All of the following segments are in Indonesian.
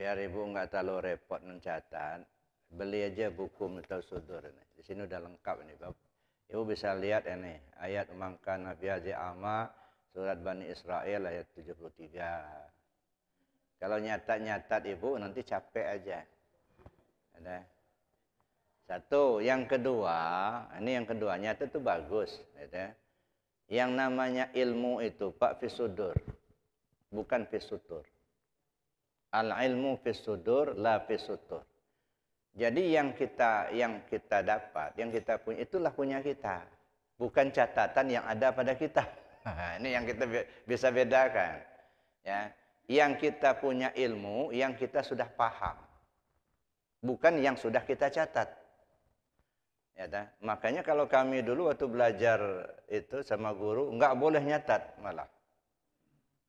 biar ibu nggak terlalu repot mencatat, beli aja buku Miftahus Sudur ini. Di sini udah lengkap ini, Bab. Ibu bisa lihat ini ayat mangkan Nabi Haji Amma surat Bani Israel ayat 73. Kalau nyatat-nyatat ibu nanti capek aja. Ada. Satu, yang kedua, ini yang kedua, nyatat itu bagus, ada. Yang namanya ilmu itu Pak Fisudur, bukan Fisutur. Al-ilmu fisudur la fisutur. Jadi yang kita dapat, yang kita punya itulah punya kita, bukan catatan yang ada pada kita. Ini yang kita bisa bedakan. Ya, yang kita punya ilmu, yang kita sudah paham, bukan yang sudah kita catat. Ya, makanya kalau kami dulu waktu belajar itu sama guru, nggak boleh nyatat malah.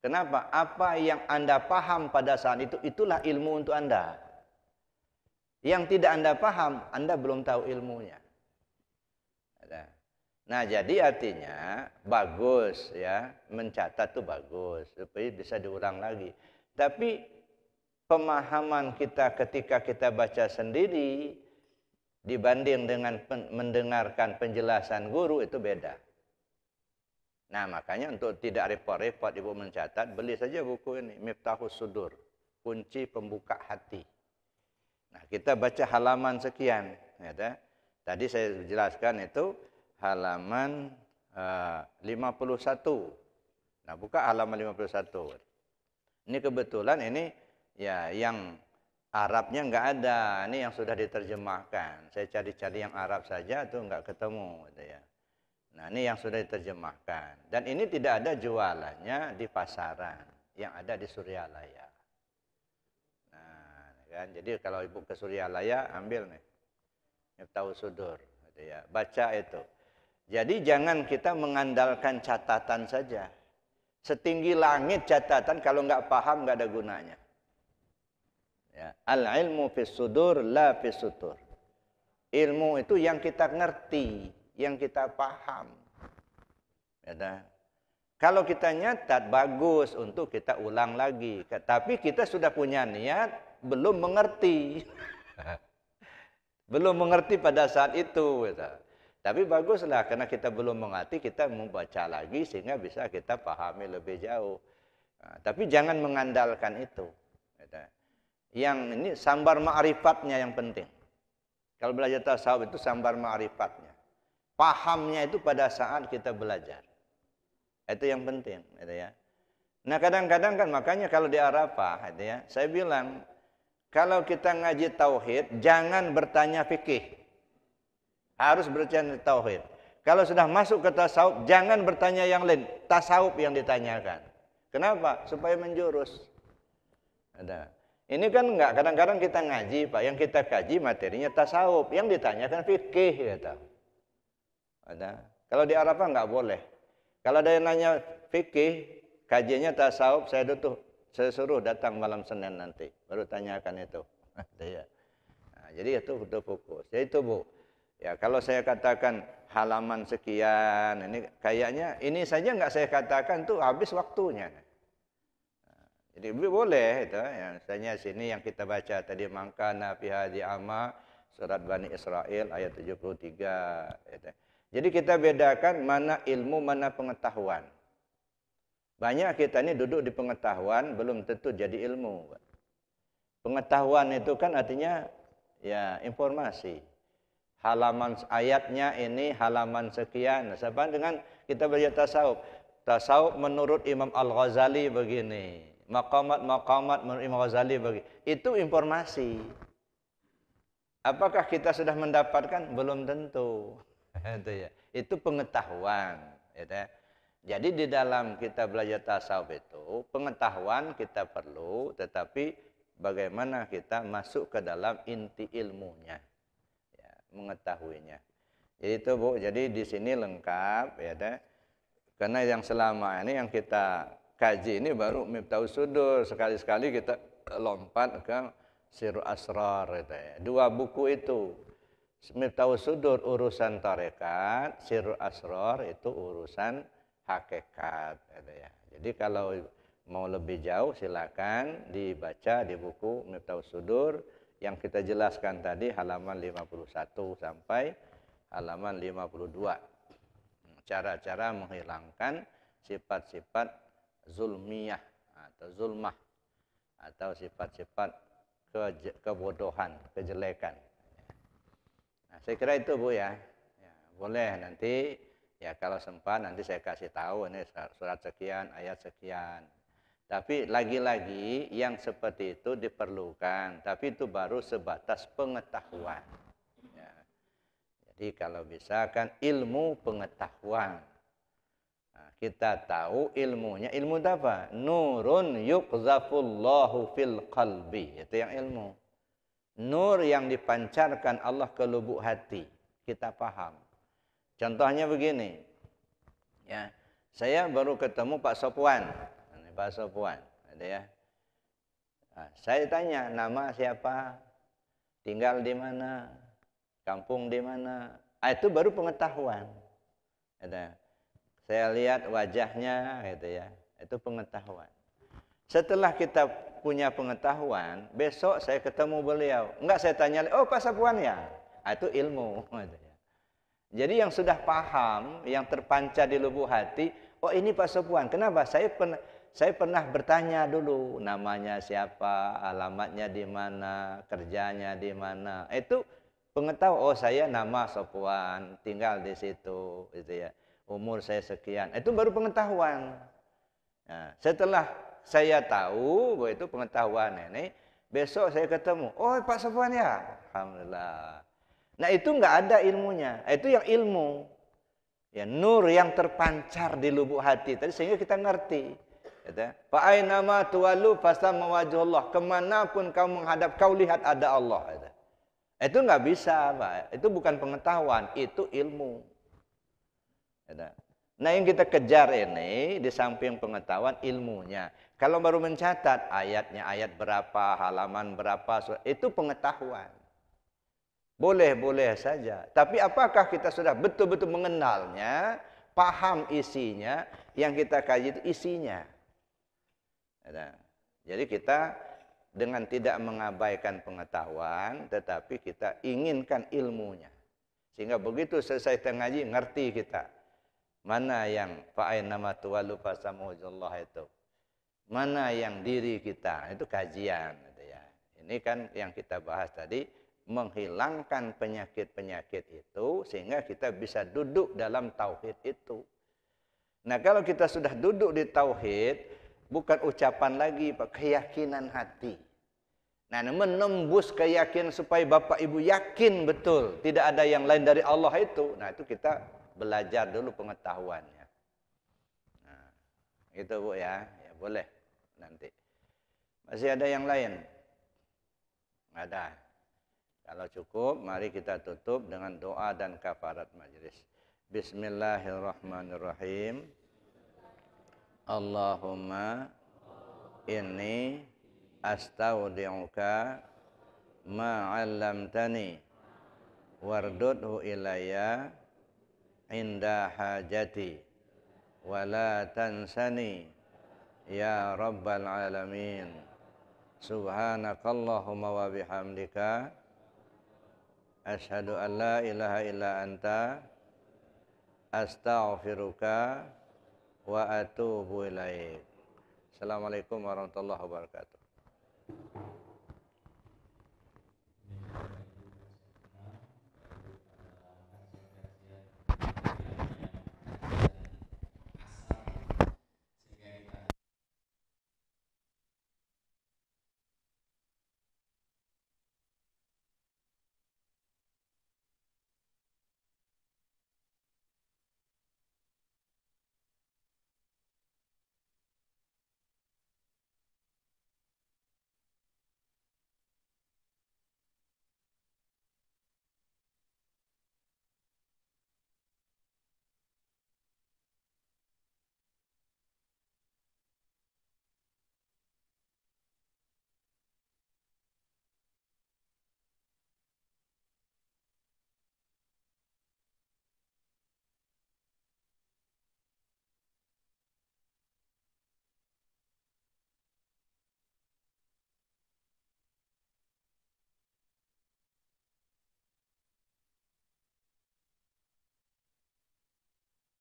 Kenapa? Apa yang Anda paham pada saat itu, itulah ilmu untuk Anda. Yang tidak Anda paham, Anda belum tahu ilmunya. Nah, jadi artinya bagus ya, mencatat itu bagus, supaya bisa diulang lagi. Tapi pemahaman kita ketika kita baca sendiri dibanding dengan mendengarkan penjelasan guru itu beda. Nah, makanya untuk tidak repot-repot ibu mencatat, beli saja buku ini, Miftahus Sudur, kunci pembuka hati. Nah, kita baca halaman sekian. Ya, tadi saya jelaskan itu halaman 51. Nah, buka halaman 51. Ini kebetulan ini ya yang Arabnya nggak ada, ini yang sudah diterjemahkan. Saya cari-cari yang Arab saja tuh nggak ketemu, gitu ya. Nah, ini yang sudah diterjemahkan. Dan ini tidak ada jualannya di pasaran, yang ada di Suryalaya. Nah, kan? Jadi kalau ibu ke Suryalaya, ambil nih, Miftahus Sudur, gitu ya. Baca itu. Jadi jangan kita mengandalkan catatan saja. Setinggi langit catatan, kalau nggak paham nggak ada gunanya. Ya. Al-ilmu fis sudur la fis sutur. Ilmu itu yang kita ngerti, yang kita paham. Ya, kalau kita nyatat, bagus untuk kita ulang lagi. Tapi kita sudah punya niat, belum mengerti. Belum mengerti pada saat itu. Gitu. Tapi baguslah, karena kita belum mengerti, kita membaca lagi, sehingga bisa kita pahami lebih jauh. Nah, tapi jangan mengandalkan itu. Gitu. Yang ini sambar ma'rifatnya yang penting. Kalau belajar tasawuf itu sambar ma'rifatnya. Pahamnya itu pada saat kita belajar. Itu yang penting, gitu ya. Nah, kadang-kadang kan makanya kalau di Arafah, gitu ya, saya bilang kalau kita ngaji tauhid jangan bertanya fikih. Harus bertanya tauhid. Kalau sudah masuk ke tasawuf jangan bertanya yang lain, tasawuf yang ditanyakan. Kenapa? Supaya menjurus. Ada. Ini kan enggak, kadang-kadang kita ngaji, Pak, yang kita kaji materinya tasawuf, yang ditanyakan fikih, gitu. Ada. Kalau di Arafah enggak boleh. Kalau ada yang nanya fikih, kajiannya tasawuf, saya suruh datang malam Senin nanti, baru tanyakan itu. Ya. Nah, jadi itu fokus. Ya itu, Bu. Ya, kalau saya katakan halaman sekian, ini kayaknya ini saja enggak saya katakan tuh habis waktunya. Nah, jadi boleh itu ya. Misalnya sini yang kita baca tadi mangkana fi hadhi amma surat Bani Israel ayat 73 gitu. Jadi kita bedakan mana ilmu, mana pengetahuan. Banyak kita ini duduk di pengetahuan, belum tentu jadi ilmu. Pengetahuan itu kan artinya ya informasi. Halaman ayatnya ini halaman sekian. Sama dengan kita belajar tasawuf. Tasawuf menurut Imam Al-Ghazali begini. Maqamat menurut Imam Ghazali begini. Itu informasi. Apakah kita sudah mendapatkan? Belum tentu. Itu pengetahuan. Jadi di dalam kita belajar tasawuf itu pengetahuan kita perlu, tetapi bagaimana kita masuk ke dalam inti ilmunya, ya, mengetahuinya. Jadi itu, Bu. Jadi di sini lengkap, ya. Karena yang selama ini yang kita kaji ini baru Miftahus Sudur, sekali-sekali kita lompat ke Sirrul Asrar, gitu ya. Dua buku itu. Miftahus Sudur urusan tarekat, Sirrul Asrar itu urusan hakikat, gitu ya. Jadi kalau Mau lebih jauh silakan dibaca di buku Miftahus Sudur yang kita jelaskan tadi halaman 51 sampai halaman 52. Cara-cara menghilangkan sifat-sifat zulmiyah atau zulmah atau sifat-sifat kebodohan, kejelekan. Nah, saya kira itu Bu ya. Ya, boleh nanti ya kalau sempat nanti saya kasih tahu ini surat sekian, ayat sekian. Tapi lagi-lagi yang seperti itu diperlukan, tapi itu baru sebatas pengetahuan. Ya. Jadi kalau bisa kan ilmu pengetahuan. Nah, kita tahu ilmunya, ilmu itu apa? Nurun yuqzafullahu fil qalbi. Itu yang ilmu. Nur yang dipancarkan Allah ke lubuk hati. Kita paham. Contohnya begini. Ya, saya baru ketemu Pak Sopwan. Pak Sopwan, ada ya. Nah, saya tanya nama siapa, tinggal di mana, kampung di mana. Itu baru pengetahuan. Ada. Saya lihat wajahnya, gitu ya. Itu pengetahuan. Setelah kita punya pengetahuan, besok saya ketemu beliau. Enggak saya tanya, oh Pak Sopwan ya. Itu ilmu. Gitu ya. Jadi yang sudah paham, yang terpancar di lubuk hati, oh ini Pak Sopwan. Kenapa? Saya pernah bertanya dulu namanya siapa, alamatnya di mana, kerjanya di mana. Itu pengetahuan. Oh saya nama Sopwan, tinggal di situ, gitu ya. Umur saya sekian. Itu baru pengetahuan. Nah, setelah saya tahu bahwa itu pengetahuan ini, besok saya ketemu. Oh Pak Sopwan ya, alhamdulillah. Nah itu nggak ada ilmunya. Itu yang ilmu. Ya nur yang terpancar di lubuk hati tadi sehingga kita ngerti. Fa aina ma tuwallu fasamma wajhullah. Kemanapun kau menghadap kau lihat ada Allah. Itu nggak bisa, Pak. Itu bukan pengetahuan, itu ilmu. Nah yang kita kejar ini di samping pengetahuan ilmunya. Kalau baru mencatat ayatnya ayat berapa, halaman berapa, itu pengetahuan. Boleh-boleh saja. Tapi apakah kita sudah betul-betul mengenalnya, paham isinya, yang kita kaji itu isinya. Jadi kita dengan tidak mengabaikan pengetahuan, tetapi kita inginkan ilmunya. Sehingga begitu selesai ngaji, ngerti kita. Mana yang fa'aina ma tuwallu fasamma wajhullah itu. Mana yang diri kita, itu kajian. Gitu ya. Ini kan yang kita bahas tadi, menghilangkan penyakit-penyakit itu, sehingga kita bisa duduk dalam tauhid itu. Nah kalau kita sudah duduk di tauhid, bukan ucapan lagi, Pak, keyakinan hati. Nah, menembus keyakinan supaya Bapak Ibu yakin betul tidak ada yang lain dari Allah itu. Nah, itu kita belajar dulu pengetahuannya. Nah, itu Bu ya. Ya boleh nanti. Masih ada yang lain? Ada. Kalau cukup, mari kita tutup dengan doa dan kafarat majelis. Bismillahirrahmanirrahim. Allahumma inni astaudi'uka ma 'allamtani wardudhu ilayya inda hajati wa la tansani ya rabbal alamin. Subhanakallahumma wa bihamdika asyhadu an la ilaha illa anta astaghfiruka wa atubu ilaik. Assalamualaikum warahmatullahi wabarakatuh.